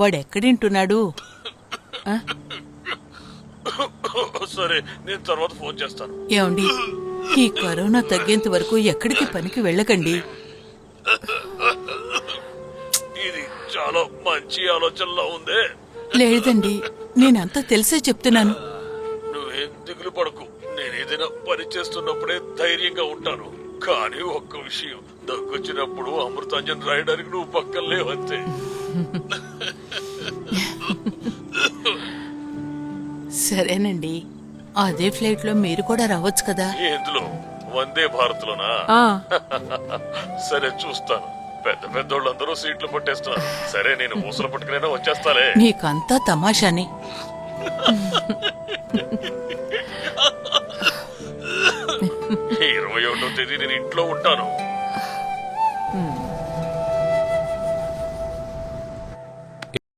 వాడెక్కడింటున్నాడు? సరే, నేను తర్వాత ఫోన్ చేస్తాను. ఏమండి, ఈ కరోనా తగ్గేంత వరకు ఎక్కడికి పనికి వెళ్ళకండి. ఇది చాలా మంచి ఆలోచనలా ఉందే. లేదండి, నేనంతా తెలిసే చెప్తున్నాను. నువ్వేం దిగులు పడకు. నేను ఏదైనా పని చేస్తున్నప్పుడే ధైర్యంగా ఉంటాను. కానీ ఒక్క విషయం, దగ్గొచ్చినప్పుడు అమృతాంజన్ రాయడానికి నువ్వు పక్కన లేవంతే. సరేనండి, అదే ఫ్లైట్ లో మీరు కూడా రావచ్చు కదా. ఎందులో? వందే భారత్ లోనా? సరే, చూస్తాను. పెద్ద పెద్దోళ్ళందరూ సీట్లు పట్టేస్తున్నారు. సరే, నేను ఊసలు పట్టుకునైనా వచ్చేస్తాలే. నీకంతా తమాషాని. 21వ తేదీ నేను ఇంట్లో ఉంటాను.